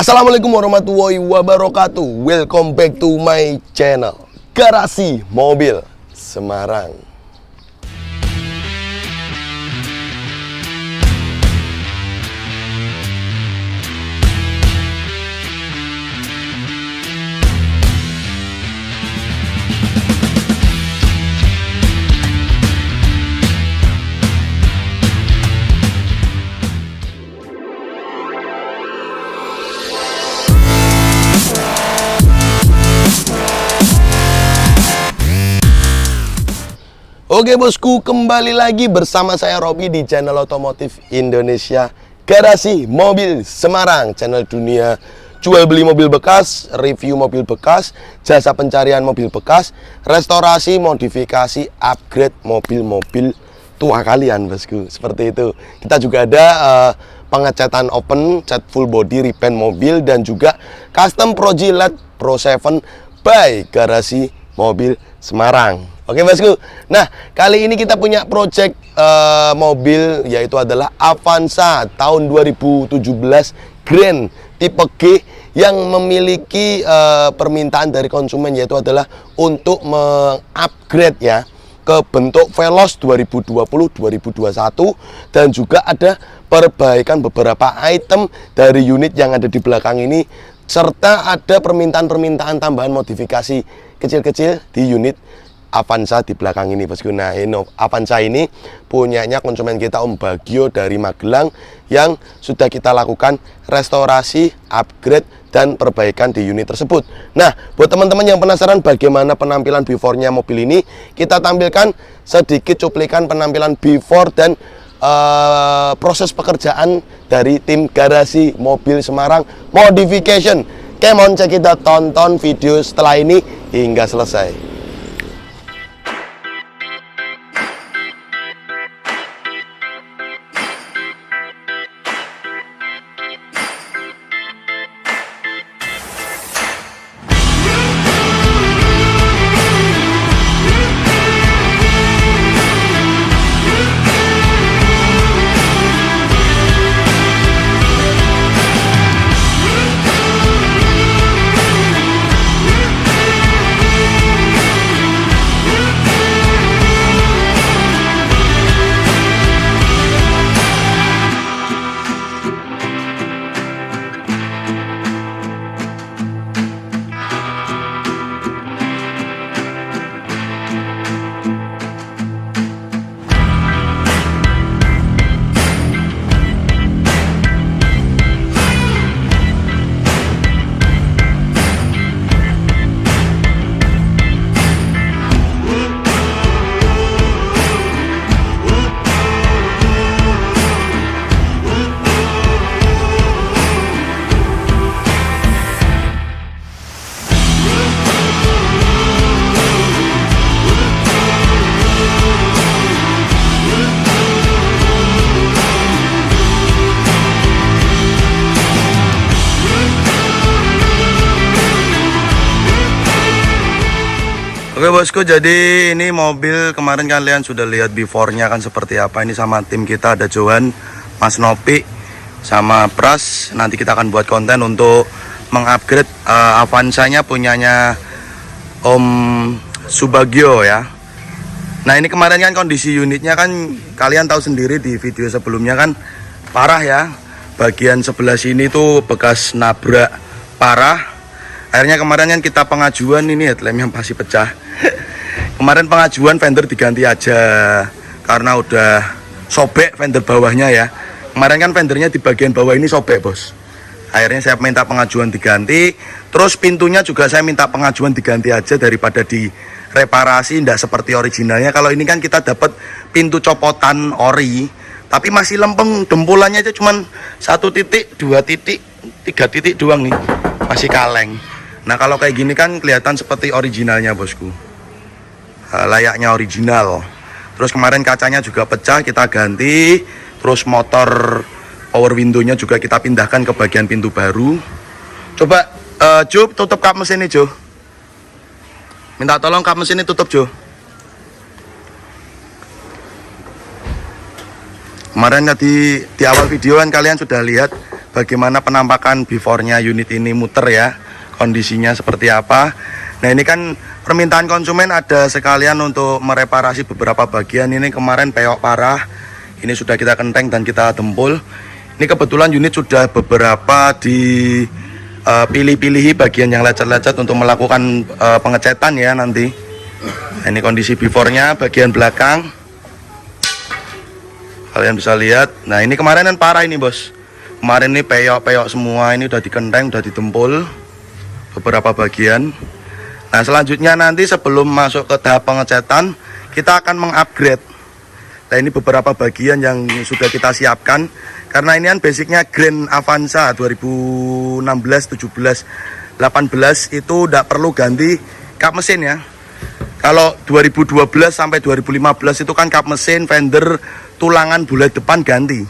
Assalamualaikum warahmatullahi wabarakatuh. Welcome back to my channel Garasi Mobil Semarang. Oke bosku, kembali lagi bersama saya Robi di channel Otomotif Indonesia Garasi Mobil Semarang. Channel dunia jual beli mobil bekas, review mobil bekas, jasa pencarian mobil bekas, restorasi, modifikasi, upgrade mobil-mobil tua kalian bosku. Seperti itu. Kita juga ada pengecatan open, cat full body, repaint mobil, dan juga custom Proji LED Pro 7 by Garasi Mobil Semarang. Oke bosku, nah kali ini kita punya project mobil, yaitu adalah Avanza tahun 2017 Grand tipe G yang memiliki permintaan dari konsumen, yaitu adalah untuk mengupgrade ya ke bentuk Veloz 2020-2021, dan juga ada perbaikan beberapa item dari unit yang ada di belakang ini, serta ada permintaan-permintaan tambahan modifikasi kecil-kecil di unit Avanza di belakang ini bosku. Nah, Avanza ini punyanya konsumen kita Om Bagio dari Magelang, yang sudah kita lakukan restorasi, upgrade, dan perbaikan di unit tersebut. Nah, buat teman-teman yang penasaran bagaimana penampilan before-nya mobil ini, kita tampilkan sedikit cuplikan penampilan before dan proses pekerjaan dari tim Garasi Mobil Semarang Modification. Come on, kita tonton video setelah ini hingga selesai. Oke bosku, jadi ini mobil kemarin kalian sudah lihat before-nya kan seperti apa. Ini sama tim kita, ada Johan, Mas Nopi, sama Pras. Nanti kita akan buat konten untuk mengupgrade Avanza-nya punyanya Om Subagio ya. Nah ini kemarin kan kondisi unitnya kan kalian tahu sendiri di video sebelumnya kan parah ya. Bagian sebelah sini tuh bekas nabrak parah. Akhirnya kemarin kan kita pengajuan, ini headlamp yang pasti pecah. Kemarin pengajuan fender diganti aja karena udah sobek fender bawahnya ya. Kemarin kan fendernya di bagian bawah ini sobek bos. Akhirnya saya minta pengajuan diganti. Terus pintunya juga saya minta pengajuan diganti aja daripada direparasi, tidak seperti originalnya. Kalau ini kan kita dapat pintu copotan ori, tapi masih lempeng, dempulannya aja cuman 1 titik, 2 titik, 3 titik doang nih, masih kaleng. Nah kalau kayak gini kan kelihatan seperti originalnya bosku, layaknya original. Terus kemarin kacanya juga pecah, kita ganti. Terus motor power window-nya juga kita pindahkan ke bagian pintu baru. Coba Jo, tutup kap mesin ini Jo. Minta tolong kap mesin ini tutup Jo. Kemarin tadi di awal video kan kalian sudah lihat bagaimana penampakan before-nya unit ini muter ya, kondisinya seperti apa. Nah ini kan permintaan konsumen ada sekalian untuk mereparasi beberapa bagian. Ini kemarin peyok parah, ini sudah kita kenteng dan kita tempul. Ini kebetulan unit sudah beberapa dipilih-pilihi bagian yang lecet-lecet untuk melakukan pengecetan ya nanti. Nah, ini kondisi before-nya bagian belakang, kalian bisa lihat. Nah ini kemarin kan parah ini bos, kemarin ini peyok-peyok semua, ini udah dikenteng, udah ditempul beberapa bagian. Nah selanjutnya nanti sebelum masuk ke tahap pengecetan, kita akan mengupgrade. Nah ini beberapa bagian yang sudah kita siapkan, karena ini kan basicnya Grand Avanza 2016, 17, 18 itu tidak perlu ganti kap mesin ya. Kalau 2012 sampai 2015 itu kan kap mesin, fender, tulangan bulat depan ganti.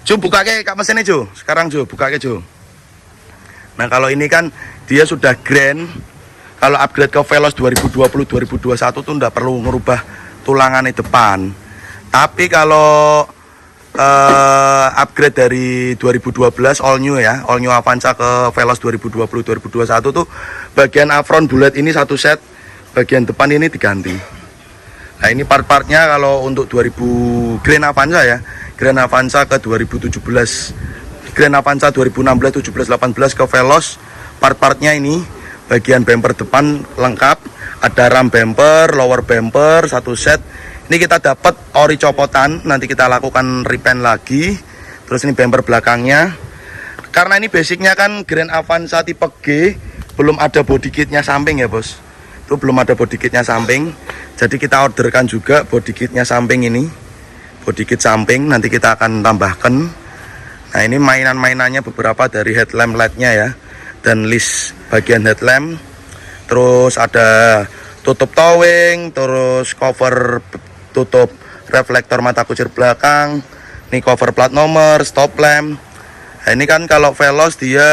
Jo buka ke kap mesinnya Jo, sekarang Jo buka ke Jo. Nah kalau ini kan dia sudah Grand. Kalau upgrade ke Veloz 2020-2021 tuh tidak perlu ngerubah tulangan di depan. Tapi kalau upgrade dari 2012 all new ya, all new Avanza ke Veloz 2020-2021 tuh bagian apron bulat ini satu set, bagian depan ini diganti. Nah ini part-partnya kalau untuk 2000 Grand Avanza ya, Grand Avanza ke 2017, Grand Avanza 2016, 17, 18 ke Veloz, part-partnya ini. Bagian bumper depan lengkap, ada ram bumper, lower bumper, satu set. Ini kita dapat ori copotan, nanti kita lakukan repaint lagi. Terus ini bumper belakangnya. Karena ini basicnya kan Grand Avanza tipe G, belum ada body kitnya samping ya bos. Itu belum ada body kitnya samping. Jadi kita orderkan juga body kitnya samping ini. Body kit samping, nanti kita akan tambahkan. Nah ini mainan-mainannya beberapa dari headlamp LED-nya ya. Dan list bagian headlamp, terus ada tutup towing, terus cover tutup reflektor mata kucir belakang, ini cover plat nomor, stop lamp. Nah, ini kan kalau Veloz dia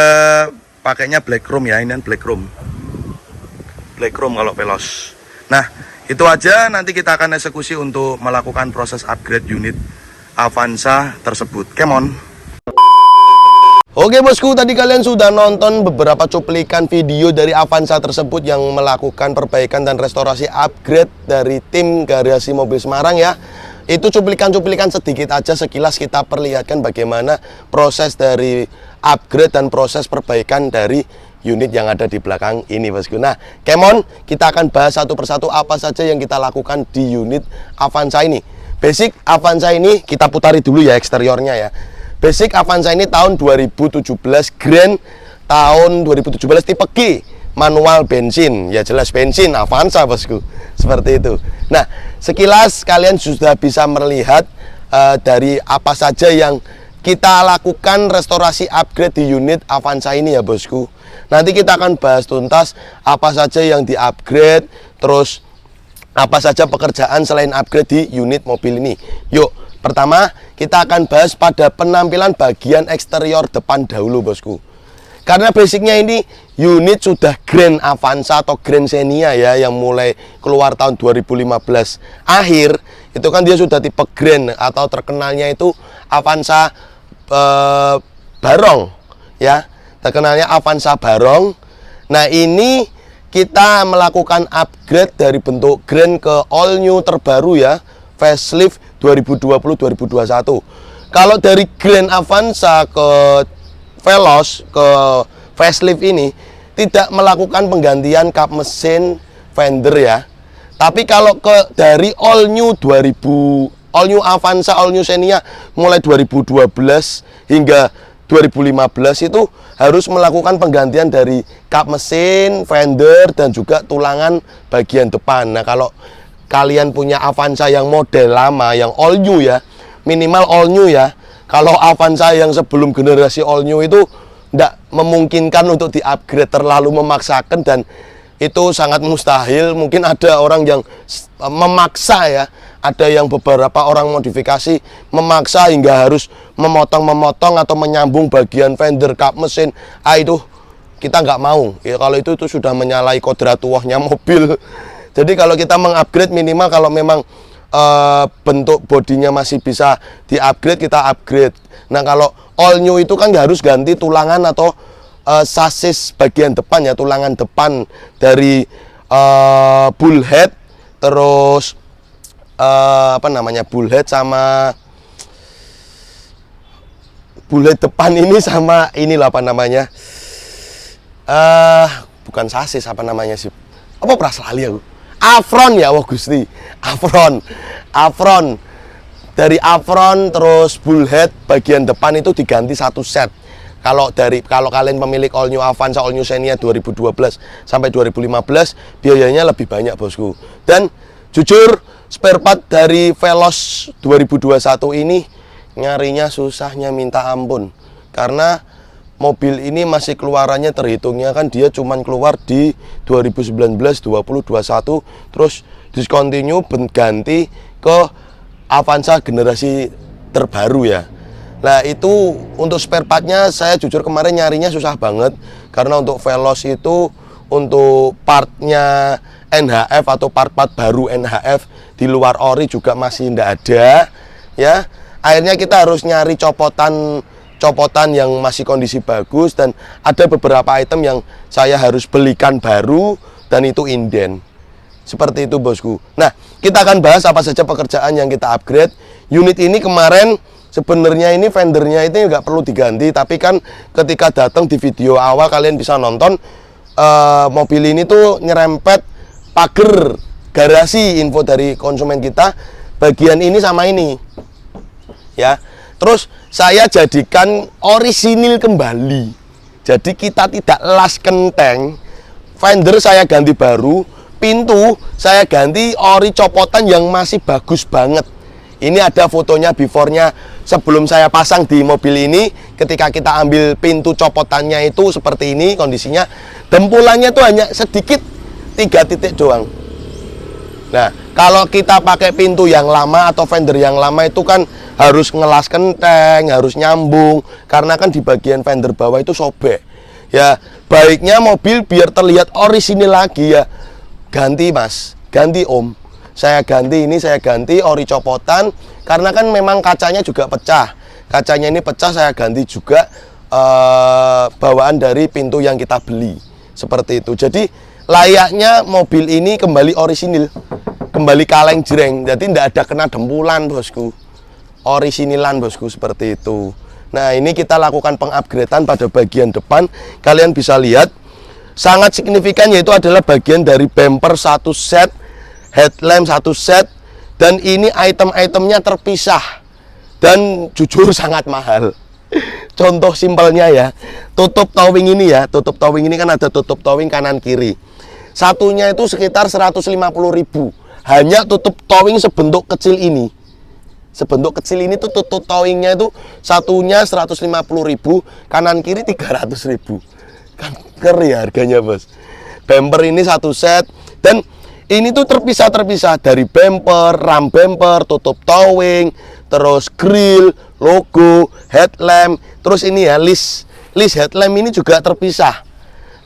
pakainya black chrome ya, ini kan black chrome kalau Veloz. Nah itu aja, nanti kita akan eksekusi untuk melakukan proses upgrade unit Avanza tersebut. Come on. Oke bosku, tadi kalian sudah nonton beberapa cuplikan video dari Avanza tersebut yang melakukan perbaikan dan restorasi upgrade dari tim garasi mobil Semarang ya. Itu cuplikan-cuplikan sedikit aja, sekilas kita perlihatkan bagaimana proses dari upgrade dan proses perbaikan dari unit yang ada di belakang ini bosku. Nah, come on, kita akan bahas satu persatu apa saja yang kita lakukan di unit Avanza ini. Basic Avanza ini kita putari dulu ya eksteriornya ya. Basic Avanza ini tahun 2017 Grand, tahun 2017 tipe G, manual bensin, ya jelas bensin Avanza bosku, seperti itu. Nah sekilas kalian sudah bisa melihat dari apa saja yang kita lakukan restorasi upgrade di unit Avanza ini ya bosku. Nanti kita akan bahas tuntas apa saja yang di upgrade, terus apa saja pekerjaan selain upgrade di unit mobil ini. Yuk, pertama kita akan bahas pada penampilan bagian eksterior depan dahulu bosku. Karena basicnya ini unit sudah Grand Avanza atau Grand Xenia ya, yang mulai keluar tahun 2015 akhir. Itu kan dia sudah tipe Grand atau terkenalnya itu Avanza Barong ya, terkenalnya Avanza Barong. Nah ini kita melakukan upgrade dari bentuk Grand ke all new terbaru ya, facelift 2020-2021. Kalau dari Grand Avanza ke Veloz ke facelift ini tidak melakukan penggantian kap mesin, fender ya. Tapi kalau ke dari all new Avanza, all new Xenia mulai 2012 hingga 2015 itu harus melakukan penggantian dari kap mesin, fender dan juga tulangan bagian depan. Nah, kalau kalian punya Avanza yang model lama, yang all new ya, minimal all new ya. Kalau Avanza yang sebelum generasi all new itu tidak memungkinkan untuk di-upgrade, terlalu memaksakan dan itu sangat mustahil. Mungkin ada orang yang memaksa ya, ada yang beberapa orang modifikasi memaksa hingga harus memotong-memotong atau menyambung bagian fender, kap mesin. Itu kita nggak mau ya, kalau itu sudah menyalahi kodratullahnya mobil. Jadi kalau kita mengupgrade minimal kalau memang bentuk bodinya masih bisa di-upgrade, kita upgrade. Nah kalau all new itu kan harus ganti tulangan atau sasis bagian depan ya, tulangan depan dari bullhead, terus bullhead sama bullhead depan ini sama inilah bukan sasis sih, lali aku, afron ya, wah Gusti, afron dari afron terus bullhead bagian depan itu diganti satu set. Kalau kalian pemilik all new Avanza, all new Xenia 2012 sampai 2015, biayanya lebih banyak bosku. Dan jujur spare part dari Veloz 2021 ini nyarinya susahnya minta ampun, karena mobil ini masih keluarannya terhitungnya kan dia cuman keluar di 2019, 20, 21, terus discontinue ganti ke Avanza generasi terbaru ya. Nah itu untuk spare partnya saya jujur kemarin nyarinya susah banget, karena untuk Veloz itu untuk partnya NHF atau part-part baru NHF di luar ori juga masih tidak ada ya. Akhirnya kita harus nyari copotan yang masih kondisi bagus, dan ada beberapa item yang saya harus belikan baru dan itu inden. Seperti itu bosku. Nah, kita akan bahas apa saja pekerjaan yang kita upgrade. Unit ini kemarin sebenarnya ini fendernya itu nggak perlu diganti, tapi kan ketika datang di video awal kalian bisa nonton mobil ini tuh nyerempet pagar garasi, info dari konsumen kita bagian ini sama ini ya. Terus saya jadikan orisinil kembali, jadi kita tidak las kenteng. Fender saya ganti baru, pintu saya ganti ori copotan yang masih bagus banget. Ini ada fotonya before-nya sebelum saya pasang di mobil ini. Ketika kita ambil pintu copotannya itu seperti ini kondisinya. Dempulannya tuh hanya sedikit, 3 titik doang. Nah, kalau kita pakai pintu yang lama atau fender yang lama itu kan harus ngelas kenteng, harus nyambung, karena kan di bagian fender bawah itu sobek. Ya, baiknya mobil biar terlihat orisinil lagi ya, ganti mas, ganti om. Saya ganti ini, saya ganti ori copotan, karena kan memang kacanya juga pecah. Kacanya ini pecah, saya ganti juga bawaan dari pintu yang kita beli. Seperti itu. Jadi layaknya mobil ini kembali orisinil, kembali kaleng jreng. Jadi tidak ada kena dempulan bosku. Orisinilan bosku, seperti itu. Nah ini kita lakukan pengupgradean pada bagian depan. Kalian bisa lihat sangat signifikan, yaitu adalah bagian dari bumper satu set, headlamp satu set, dan ini item-itemnya terpisah dan jujur sangat mahal. Contoh simpelnya ya, tutup towing ini ya, tutup towing ini kan ada tutup towing kanan kiri, satunya itu sekitar 150.000. Hanya tutup towing sebentuk kecil ini, sebentuk kecil ini tuh tutup towingnya itu satunya 150.000, kanan kiri 300.000. Kan keren ya harganya bos. Bumper ini satu set, dan ini tuh terpisah dari bumper, ram bumper, tutup towing, terus grill, logo, headlamp, terus ini ya list headlamp ini juga terpisah.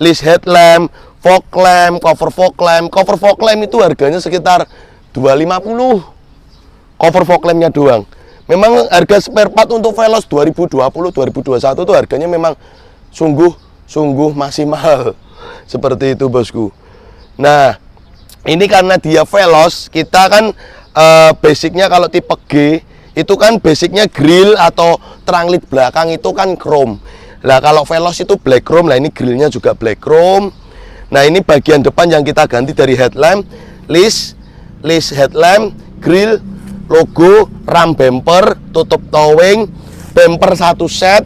List headlamp, fog lamp, cover fog lamp itu harganya sekitar 250. Cover fog lampnya doang. Memang harga spare part untuk Veloz 2020 2021 tuh harganya memang sungguh masih mahal. Seperti itu bosku. Nah, ini karena dia Veloz, kita kan basicnya kalau tipe G itu kan basicnya grill atau terang led belakang itu kan chrome. Nah kalau Veloz itu black chrome, lah ini grillnya juga black chrome. Nah ini bagian depan yang kita ganti dari headlamp, list headlamp, grill, logo, ram bumper, tutup towing, bumper satu set,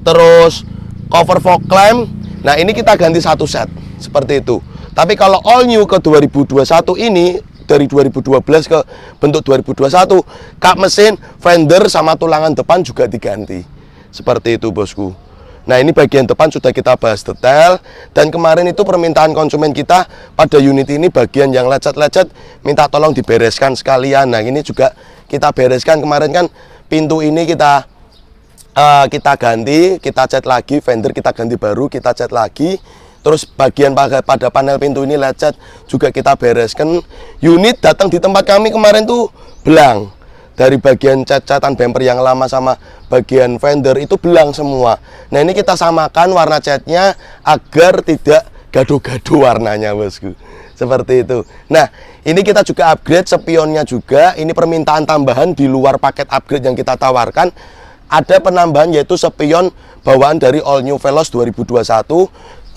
terus cover fog lamp. Nah ini kita ganti satu set seperti itu. Tapi kalau all new ke 2021 ini, dari 2012 ke bentuk 2021, kap mesin, fender sama tulangan depan juga diganti. Seperti itu bosku. Nah ini bagian depan sudah kita bahas detail, dan kemarin itu permintaan konsumen kita pada unit ini bagian yang lecet-lecet minta tolong dibereskan sekalian. Nah ini juga kita bereskan kemarin kan, pintu ini kita ganti, kita cat lagi, fender kita ganti baru, kita cat lagi. Terus bagian pada panel pintu ini lecet juga kita bereskan. Unit datang di tempat kami kemarin tuh belang, dari bagian cat-catan bumper yang lama sama bagian fender itu belang semua. Nah ini kita samakan warna catnya agar tidak gaduh-gaduh warnanya bosku, seperti itu. Nah ini kita juga upgrade spionnya juga. Ini permintaan tambahan di luar paket upgrade yang kita tawarkan. Ada penambahan yaitu spion bawaan dari All New Veloz 2021.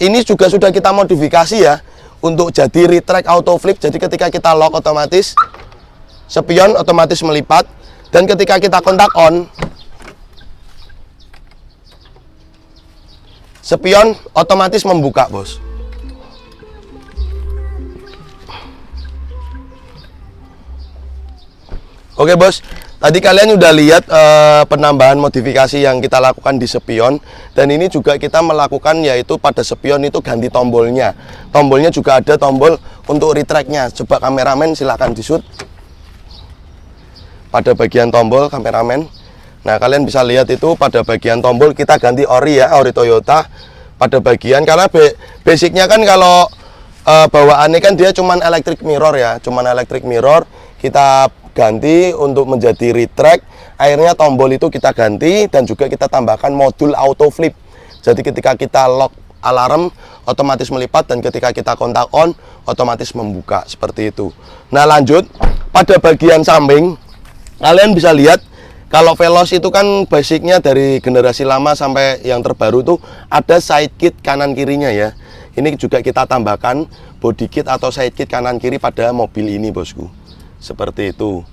Ini juga sudah kita modifikasi ya untuk jadi retract auto flip. Jadi ketika kita lock otomatis spion otomatis melipat, dan ketika kita kontak on, spion otomatis membuka bos. Oke bos, tadi kalian udah lihat penambahan modifikasi yang kita lakukan di spion, dan ini juga kita melakukan yaitu pada spion itu ganti tombolnya. Tombolnya juga ada tombol untuk retractnya. Coba kameramen silahkan di shoot pada bagian tombol kameramen. Nah kalian bisa lihat itu pada bagian tombol kita ganti ori ya, ori Toyota pada bagian, karena basicnya kan kalau bawaannya kan dia cuman electric mirror ya, cuman electric mirror. Kita ganti untuk menjadi retract, akhirnya tombol itu kita ganti dan juga kita tambahkan modul auto flip. Jadi ketika kita lock alarm otomatis melipat, dan ketika kita kontak on otomatis membuka seperti itu. Nah lanjut pada bagian samping, kalian bisa lihat kalau Veloz itu kan basicnya dari generasi lama sampai yang terbaru tuh ada side kit kanan kirinya ya. Ini juga kita tambahkan body kit atau side kit kanan kiri pada mobil ini bosku. Seperti itu.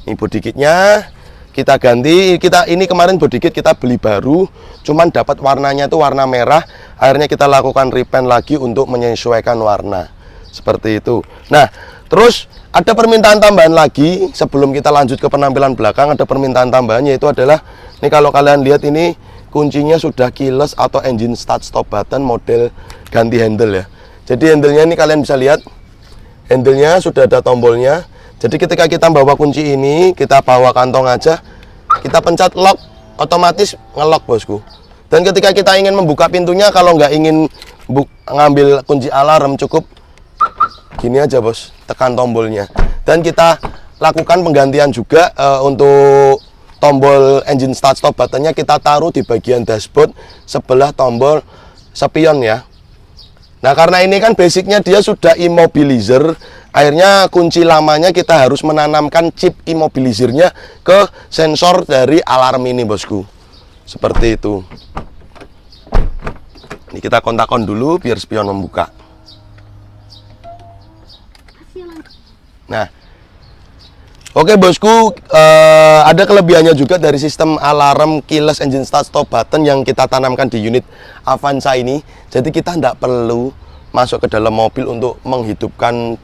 Ini body kitnya kita ganti. Ini kemarin body kit kita beli baru, cuman dapat warnanya itu warna merah. Akhirnya kita lakukan repaint lagi untuk menyesuaikan warna. Seperti itu. Nah, terus ada permintaan tambahan lagi sebelum kita lanjut ke penampilan belakang. Ada permintaan tambahan yaitu adalah ini, kalau kalian lihat ini kuncinya sudah keyless atau engine start stop button model ganti handle ya. Jadi handlenya ini kalian bisa lihat, handlenya sudah ada tombolnya. Jadi ketika kita bawa kunci ini, kita bawa kantong aja, kita pencet lock otomatis ngelock bosku. Dan ketika kita ingin membuka pintunya, kalau nggak ingin ngambil kunci alarm, cukup gini aja bos, tekan tombolnya. Dan kita lakukan penggantian juga untuk tombol engine start stop buttonnya kita taruh di bagian dashboard sebelah tombol spion ya. Nah karena ini kan basicnya dia sudah immobilizer, akhirnya kunci lamanya kita harus menanamkan chip immobilizernya ke sensor dari alarm ini bosku. Seperti itu. Ini kita kontak on dulu biar spion membuka. Nah, oke bosku, ada kelebihannya juga dari sistem alarm keyless engine start stop button yang kita tanamkan di unit Avanza ini. Jadi kita tidak perlu masuk ke dalam mobil untuk menghidupkan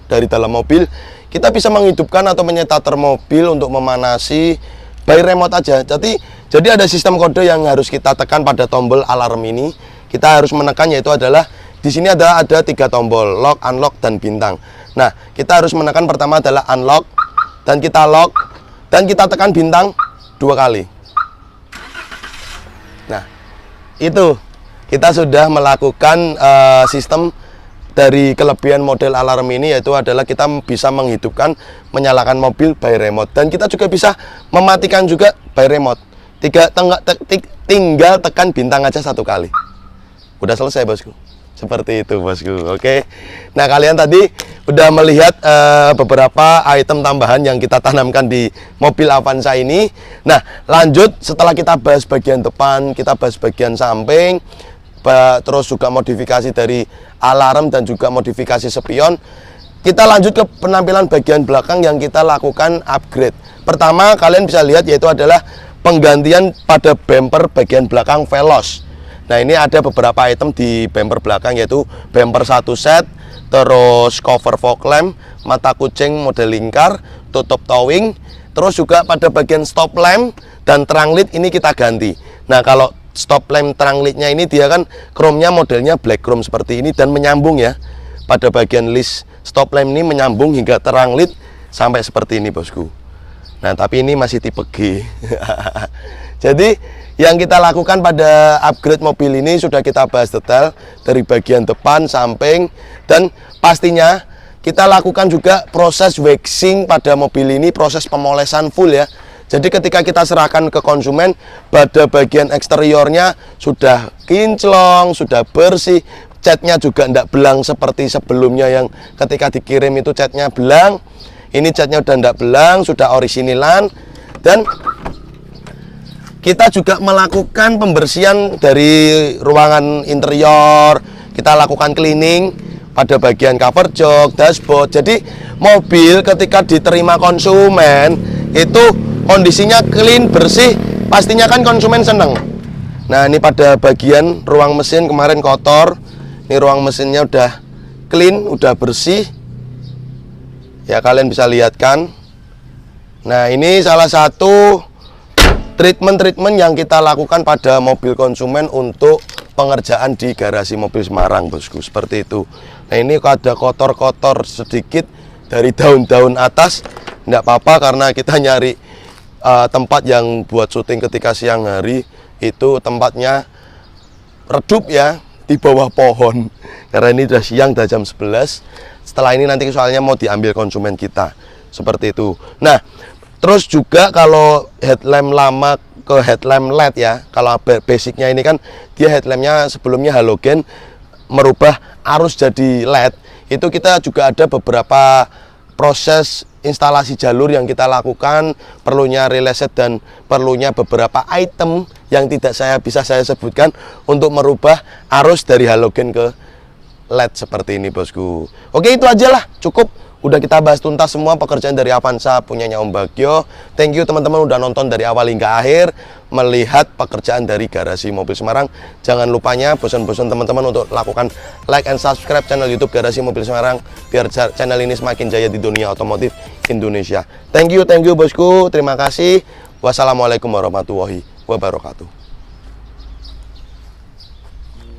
dari dalam mobil. Kita bisa menghidupkan atau menyetater mobil untuk memanasi by remote aja. Jadi ada sistem kode yang harus kita tekan pada tombol alarm ini. Kita harus menekan, yaitu adalah di sini ada 3 tombol, lock, unlock, dan bintang. Nah, kita harus menekan pertama adalah unlock, dan kita lock, dan kita tekan bintang 2 kali. Nah, itu kita sudah melakukan sistem dari kelebihan model alarm ini, yaitu adalah kita bisa menghidupkan, menyalakan mobil by remote, dan kita juga bisa mematikan juga by remote. Tinggal tekan bintang aja 1 kali. Udah selesai bosku. Seperti itu bosku. Oke. Nah kalian tadi udah melihat beberapa item tambahan yang kita tanamkan di mobil Avanza ini. Nah lanjut, setelah kita bahas bagian depan, kita bahas bagian samping, terus juga modifikasi dari alarm dan juga modifikasi spion, kita lanjut ke penampilan bagian belakang yang kita lakukan upgrade. Pertama kalian bisa lihat yaitu adalah penggantian pada bumper bagian belakang Veloz. Nah ini ada beberapa item di bumper belakang, yaitu bumper 1 set, terus cover fog lamp, mata kucing model lingkar, tutup towing, terus juga pada bagian stop lamp dan terang led ini kita ganti. Nah kalau stop lamp terang lednya ini dia kan chrome-nya modelnya black chrome seperti ini dan menyambung ya. Pada bagian list stop lamp ini menyambung hingga terang led sampai seperti ini bosku. Nah tapi ini masih tipe G. Jadi yang kita lakukan pada upgrade mobil ini sudah kita bahas detail dari bagian depan, samping, dan pastinya kita lakukan juga proses waxing pada mobil ini, proses pemolesan full ya. Jadi ketika kita serahkan ke konsumen, pada bagian eksteriornya sudah kinclong, sudah bersih, catnya juga tidak belang seperti sebelumnya yang ketika dikirim itu catnya belang. Ini catnya udah tidak belang, sudah orisinilan. Dan kita juga melakukan pembersihan dari ruangan interior, kita lakukan cleaning pada bagian cover jok, dashboard. Jadi mobil ketika diterima konsumen itu kondisinya clean, bersih, pastinya kan konsumen seneng. Nah ini pada bagian ruang mesin kemarin kotor, ini ruang mesinnya udah clean, udah bersih. Ya kalian bisa lihat kan. Nah ini salah satu treatment yang kita lakukan pada mobil konsumen untuk pengerjaan di garasi mobil Semarang, bosku, seperti itu. Nah ini ada kotor-kotor sedikit dari daun-daun atas, tidak apa-apa karena kita nyari tempat yang buat syuting ketika siang hari, itu tempatnya redup ya, di bawah pohon, karena ini udah siang, udah jam 11. Setelah ini nanti soalnya mau diambil konsumen kita, seperti itu. Nah terus juga kalau headlamp lama ke headlamp LED ya, kalau basicnya ini kan dia headlampnya sebelumnya halogen, merubah arus jadi LED, itu kita juga ada beberapa proses instalasi jalur yang kita lakukan, perlunya relay set dan perlunya beberapa item yang tidak bisa saya sebutkan untuk merubah arus dari halogen ke LED seperti ini, bosku. Oke, itu aja lah, cukup. Udah kita bahas tuntas semua pekerjaan dari Avanza punyanya Om Bagio. Thank you teman-teman udah nonton dari awal hingga akhir, melihat pekerjaan dari garasi mobil Semarang. Jangan lupanya bosan-bosan teman-teman untuk lakukan like and subscribe channel YouTube Garasi Mobil Semarang biar channel ini semakin jaya di dunia otomotif Indonesia. Thank you bosku. Terima kasih. Wassalamualaikum warahmatullahi wabarakatuh.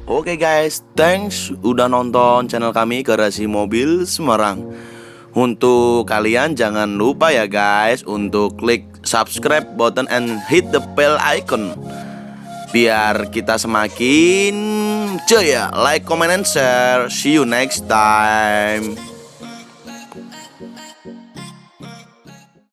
Oke guys, thanks udah nonton channel kami Garasi Mobil Semarang. Untuk kalian jangan lupa ya guys untuk klik subscribe button and hit the bell icon biar kita semakin jaya. Like, comment, and share. See you next time.